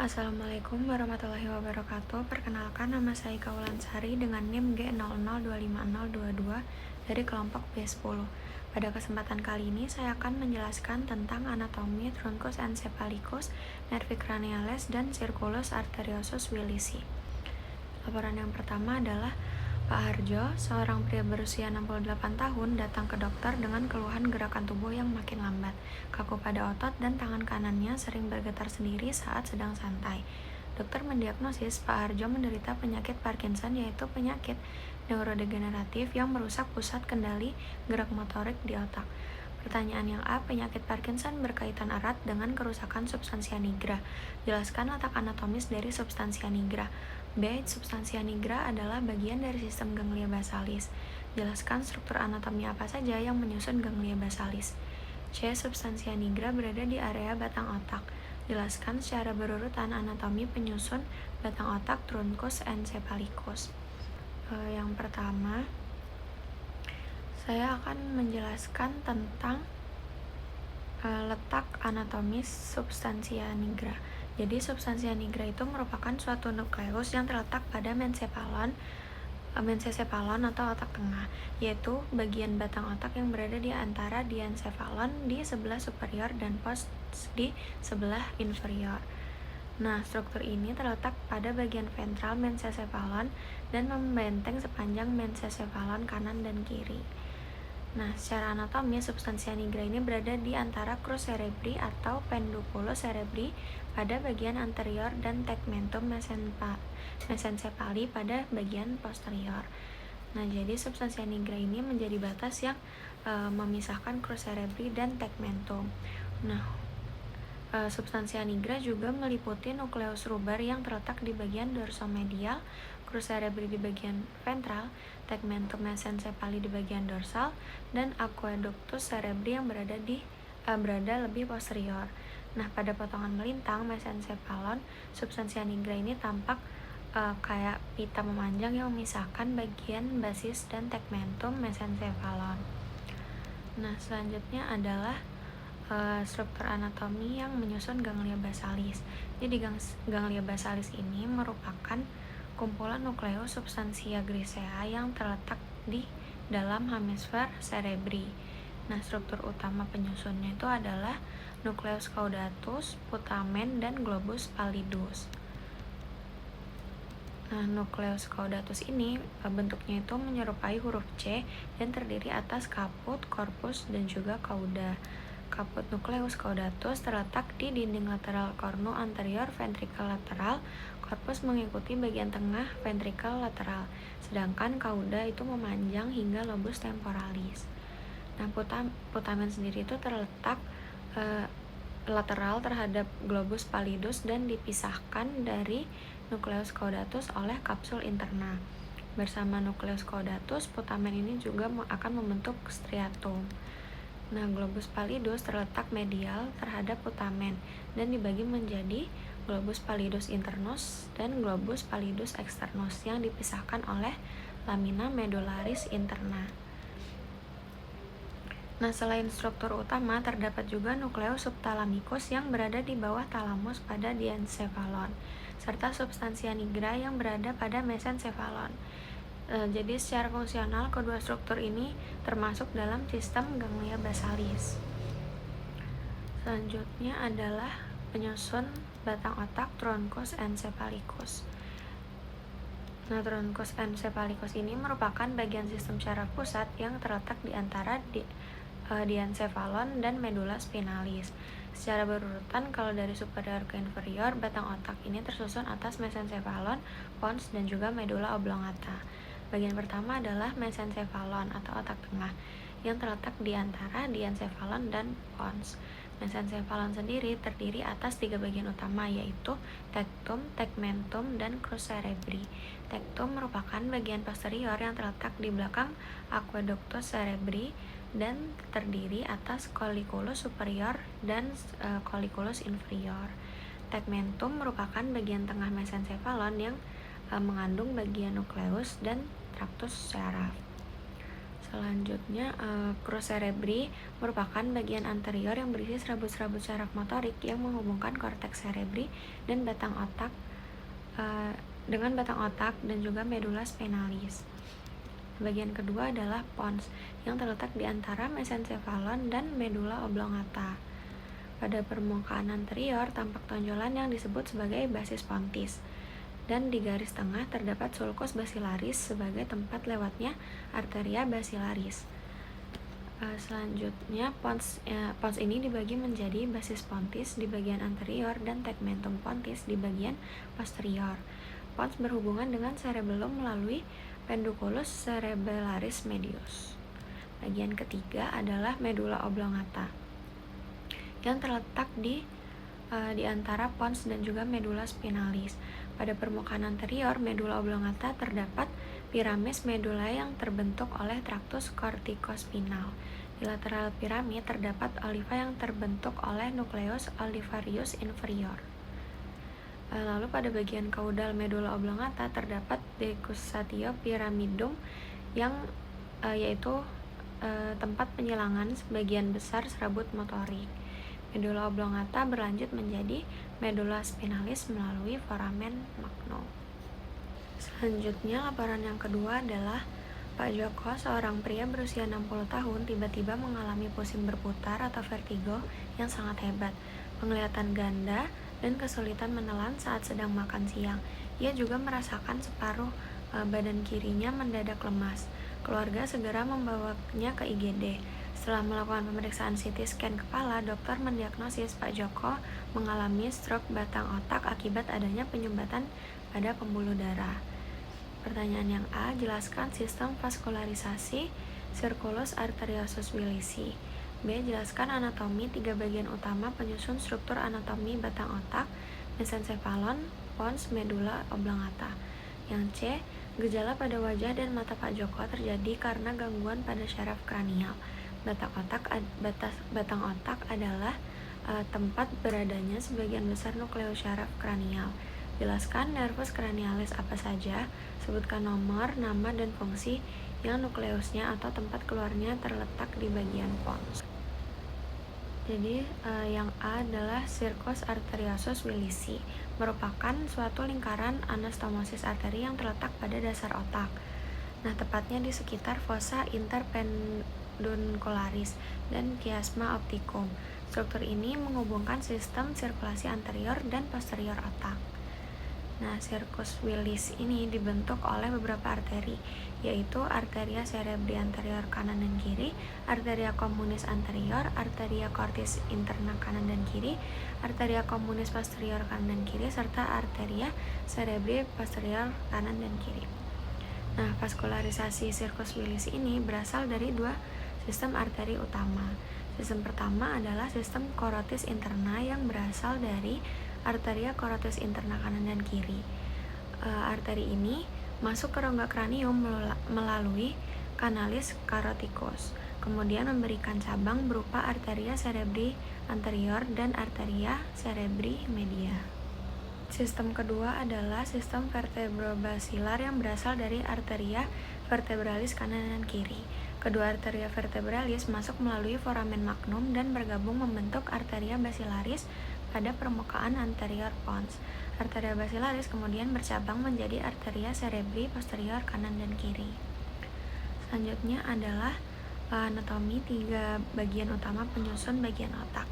Assalamualaikum warahmatullahi wabarakatuh. Perkenalkan, nama saya Ika Wulansari dengan NIM G00250022 dari kelompok B10. Pada kesempatan kali ini saya akan menjelaskan tentang anatomi truncus encephalitis, nervi cranialis, dan circulus arteriosus willisi. Laporan yang pertama adalah Pak Harjo, seorang pria berusia 68 tahun, datang ke dokter dengan keluhan gerakan tubuh yang makin lambat, kaku pada otot, dan tangan kanannya sering bergetar sendiri saat sedang santai. Dokter mendiagnosis Pak Harjo menderita penyakit Parkinson, yaitu penyakit neurodegeneratif yang merusak pusat kendali gerak motorik di otak. Pertanyaan yang A, penyakit Parkinson berkaitan erat dengan kerusakan substansia nigra. Jelaskan letak anatomis dari substansia nigra. B, substansia nigra adalah bagian dari sistem ganglia basalis. Jelaskan struktur anatomi apa saja yang menyusun ganglia basalis. C, substansia nigra berada di area batang otak. Jelaskan secara berurutan anatomi penyusun batang otak truncus encephalitis. Yang pertama, saya akan menjelaskan tentang letak anatomis substansia nigra. Jadi substansia nigra itu merupakan suatu nukleus yang terletak pada mesencephalon atau otak tengah, yaitu bagian batang otak yang berada di antara diencephalon di sebelah superior dan pons di sebelah inferior. Nah, struktur ini terletak pada bagian ventral mesencephalon dan membenteng sepanjang mesencephalon kanan dan kiri. Nah, secara anatomi, substansia nigra ini berada di antara crus cerebri atau pedunculus cerebri pada bagian anterior dan tegmentum mesencepali pada bagian posterior. Nah, jadi substansia nigra ini menjadi batas yang memisahkan crus cerebri dan tegmentum. Nah, substansia nigra juga meliputi nukleus ruber yang terletak di bagian dorsomedial, crus cerebri di bagian ventral, tegmentum mesencepali di bagian dorsal, dan aqueductus cerebri yang berada lebih posterior. Nah, pada potongan melintang mesencephalon, substansia nigra ini tampak kayak pita memanjang yang memisahkan bagian basis dan tegmentum mesencephalon. Nah, selanjutnya adalah struktur anatomi yang menyusun ganglia basalis. Jadi ganglia basalis ini merupakan kumpulan nukleus substansia grisea yang terletak di dalam hemisfer cerebri. Nah, struktur utama penyusunnya itu adalah nukleus caudatus, putamen, dan globus pallidus. Nah, nukleus caudatus ini bentuknya itu menyerupai huruf C dan terdiri atas caput, corpus, dan juga cauda. Caput nukleus caudatus terletak di dinding lateral cornu anterior ventricle lateral, corpus mengikuti bagian tengah ventricle lateral, sedangkan cauda itu memanjang hingga lobus temporalis. Nah, putamen sendiri itu terletak lateral terhadap globus pallidus dan dipisahkan dari nukleus caudatus oleh kapsul interna. Bersama nukleus caudatus, putamen ini juga akan membentuk striatum. Nah, globus pallidus terletak medial terhadap putamen dan dibagi menjadi globus pallidus internus dan globus pallidus externus yang dipisahkan oleh lamina medullaris interna. Nah, selain struktur utama, terdapat juga nukleus subthalamikus yang berada di bawah thalamus pada diencephalon, serta substansia nigra yang berada pada mesencephalon. Jadi secara fungsional kedua struktur ini termasuk dalam sistem ganglia basalis. Selanjutnya adalah penyusun batang otak truncus encephalitis. Nah, truncus encephalitis ini merupakan bagian sistem syaraf pusat yang terletak di antara diencephalon dan medulla spinalis. Secara berurutan, kalau dari superior ke inferior, batang otak ini tersusun atas mesencephalon, pons, dan juga medulla oblongata. Bagian pertama adalah mesencephalon atau otak tengah yang terletak di antara diencephalon dan pons. Mesencephalon sendiri terdiri atas 3 bagian utama, yaitu tectum, tegmentum, dan crus cerebri. Tectum merupakan bagian posterior yang terletak di belakang aqueductus cerebri dan terdiri atas colliculus superior dan colliculus inferior. Tegmentum merupakan bagian tengah mesencephalon yang mengandung bagian nukleus dan traktus syaraf. Selanjutnya, crus cerebri merupakan bagian anterior yang berisi serabut-serabut saraf motorik yang menghubungkan korteks cerebri dan batang otak dengan batang otak dan juga medula spinalis. Bagian kedua adalah pons yang terletak di antara mesencephalon dan medula oblongata. Pada permukaan anterior tampak tonjolan yang disebut sebagai basis pontis. Dan di garis tengah terdapat sulcus basilaris sebagai tempat lewatnya arteria basilaris. Selanjutnya, pons ini dibagi menjadi basis pontis di bagian anterior dan tegmentum pontis di bagian posterior. Pons berhubungan dengan cerebellum melalui penduculus cerebellaris medius. Bagian ketiga adalah medula oblongata yang terletak di antara pons dan juga medula spinalis. Pada permukaan anterior medula oblongata terdapat piramis medula yang terbentuk oleh traktus corticospinal. Di lateral piramid terdapat oliva yang terbentuk oleh nukleus olivarius inferior. Lalu pada bagian kaudal medula oblongata terdapat decussatio pyramidum yang yaitu tempat penyilangan sebagian besar serabut motorik. Medula oblongata berlanjut menjadi medula spinalis melalui foramen magnum. Selanjutnya, laporan yang kedua adalah Pak Joko, seorang pria berusia 60 tahun, tiba-tiba mengalami pusing berputar atau vertigo yang sangat hebat, penglihatan ganda, dan kesulitan menelan saat sedang makan siang. Ia juga merasakan separuh badan kirinya mendadak lemas. Keluarga segera membawanya ke IGD. Setelah melakukan pemeriksaan CT scan kepala, dokter mendiagnosis Pak Joko mengalami stroke batang otak akibat adanya penyumbatan pada pembuluh darah. Pertanyaan yang A, jelaskan sistem vaskularisasi circulus arteriosus Willisi. B, jelaskan anatomi 3 bagian utama penyusun struktur anatomi batang otak, mesencephalon, pons, medula oblongata. Yang C, gejala pada wajah dan mata Pak Joko terjadi karena gangguan pada syaraf kranial. Batang otak adalah tempat beradanya sebagian besar nukleus syaraf kranial. Jelaskan nervus cranialis apa saja, sebutkan nomor, nama, dan fungsi yang nukleusnya atau tempat keluarnya terletak di bagian pons. Jadi yang A adalah circus arteriosus Willisi, merupakan suatu lingkaran anastomosis arteri yang terletak pada dasar otak. Nah, tepatnya di sekitar fossa interpeduncularis dan chiasma opticum. Struktur ini menghubungkan sistem sirkulasi anterior dan posterior otak. Nah, circus Willis ini dibentuk oleh beberapa arteri, yaitu arteria cerebri anterior kanan dan kiri, arteria communis anterior, arteria cortis interna kanan dan kiri, arteria communis posterior kanan dan kiri, serta arteria cerebri posterior kanan dan kiri. Nah, vaskularisasi circus Willis ini berasal dari dua sistem arteri utama. Sistem pertama adalah sistem korotis interna yang berasal dari arteria korotis interna kanan dan kiri. Arteri ini masuk ke rongga kranium melalui kanalis caroticus, kemudian memberikan cabang berupa arteria cerebri anterior dan arteria cerebri media. Sistem kedua adalah sistem vertebrobasilar yang berasal dari arteria vertebralis kanan dan kiri. Kedua arteria vertebralis masuk melalui foramen magnum dan bergabung membentuk arteria basilaris pada permukaan anterior pons. Arteria basilaris kemudian bercabang menjadi arteria cerebri posterior kanan dan kiri. Selanjutnya adalah anatomi 3 bagian utama penyusun bagian otak.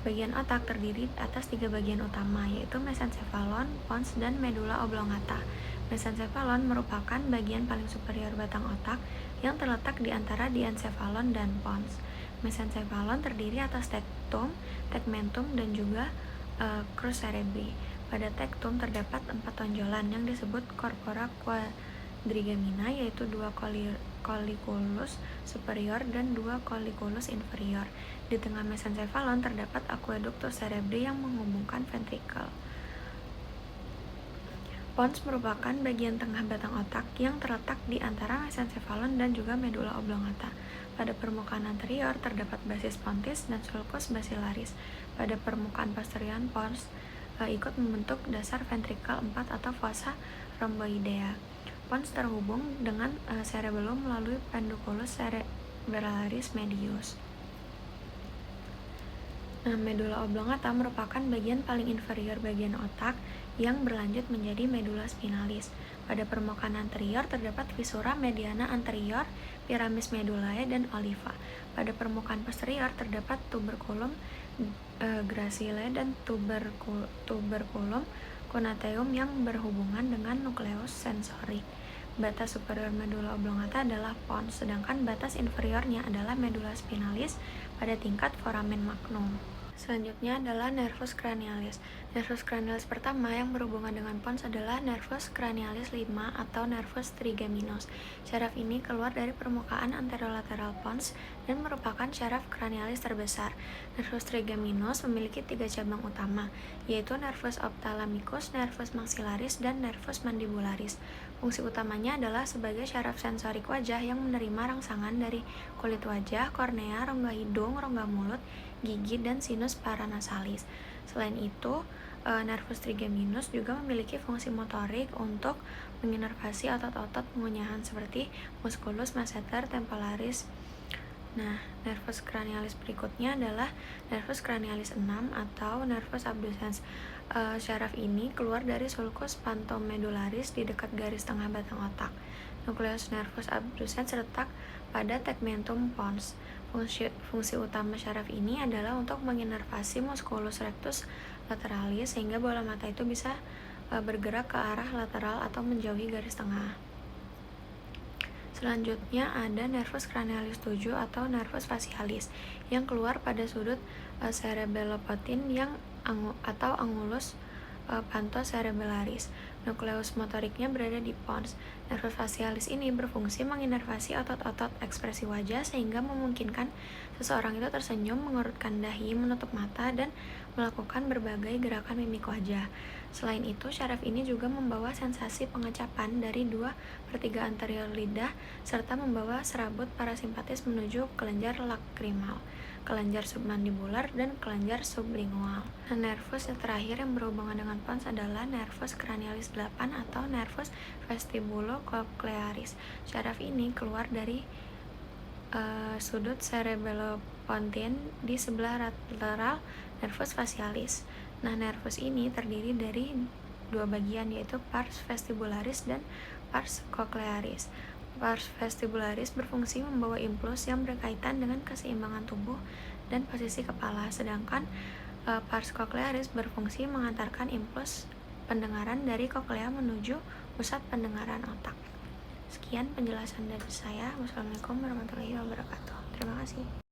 Bagian otak terdiri atas 3 bagian utama, yaitu mesencephalon, pons, dan medula oblongata. Mesencephalon merupakan bagian paling superior batang otak yang terletak di antara diencephalon dan pons. Mesencephalon terdiri atas tectum, tegmentum, dan juga crus cerebri. Pada tectum terdapat 4 tonjolan yang disebut corpora quadrigemina, yaitu 2 colliculus superior dan 2 colliculus inferior. Di tengah mesencephalon terdapat aqueductus cerebri yang menghubungkan ventricle. Pons merupakan bagian tengah batang otak yang terletak di antara mesencephalon dan juga medula oblongata. Pada permukaan anterior terdapat basis pontis dan sulcus basilaris. Pada permukaan posterior pons ikut membentuk dasar ventricle 4 atau fossa rhomboidea. pons terhubung dengan cerebellum melalui pedunculus cerebellaris medius. Nah, medula oblongata merupakan bagian paling inferior bagian otak yang berlanjut menjadi medula spinalis. Pada permukaan anterior terdapat visura mediana anterior, piramis medulae, dan oliva. Pada permukaan posterior terdapat tuberculum gracilae dan tuberculum cuneatum yang berhubungan dengan nukleus sensorik. Batas superior medula oblongata adalah pons, sedangkan batas inferiornya adalah medula spinalis pada tingkat foramen magnum. Selanjutnya adalah nervus cranialis. Nervus cranialis pertama yang berhubungan dengan pons adalah nervus cranialis 5 atau nervus trigeminus. Syaraf ini keluar dari permukaan anterolateral pons dan merupakan syaraf cranialis terbesar. Nervus trigeminus memiliki 3 cabang utama, yaitu nervus ophthalmicus, nervus maxillaris, dan nervus mandibularis. Fungsi utamanya adalah sebagai syaraf sensorik wajah yang menerima rangsangan dari kulit wajah, kornea, rongga hidung, rongga mulut, gigi, dan sinus paranasalis. Selain itu, nervus trigeminus juga memiliki fungsi motorik untuk menginervasi otot-otot pengunyahan seperti musculus masseter temporalis. Nah, nervus cranialis berikutnya adalah nervus cranialis 6 atau nervus abducens. Syaraf ini keluar dari sulcus pantomedularis di dekat garis tengah batang otak. Nukleus nervus abducens terletak pada tegmentum pons. Fungsi utama syaraf ini adalah untuk menginervasi musculus rectus lateralis sehingga bola mata itu bisa bergerak ke arah lateral atau menjauhi garis tengah. Selanjutnya ada nervus cranialis 7 atau nervus facialis yang keluar pada sudut cerebellopotin atau angulus pantocerebellaris. Nukleus motoriknya berada di pons. Nervus facialis ini berfungsi menginervasi otot-otot ekspresi wajah sehingga memungkinkan seseorang itu tersenyum, mengerutkan dahi, menutup mata, dan melakukan berbagai gerakan mimik wajah. Selain itu, syaraf ini juga membawa sensasi pengecapan dari 2/3 anterior lidah serta membawa serabut parasimpatis menuju kelenjar lakrimal, kelenjar submandibular, dan kelenjar sublingual. Nah, nervus yang terakhir yang berhubungan dengan pons adalah nervus cranialis 8 atau nervus vestibulocochlearis. Syaraf ini keluar dari sudut cerebellopontine di sebelah lateral nervus facialis. Nah, nervus ini terdiri dari 2 bagian, yaitu pars vestibularis dan pars cochlearis. Pars vestibularis berfungsi membawa impuls yang berkaitan dengan keseimbangan tubuh dan posisi kepala, sedangkan pars cochlearis berfungsi mengantarkan impuls pendengaran dari koklea menuju pusat pendengaran otak. Sekian penjelasan dari saya. Wassalamualaikum warahmatullahi wabarakatuh. Terima kasih.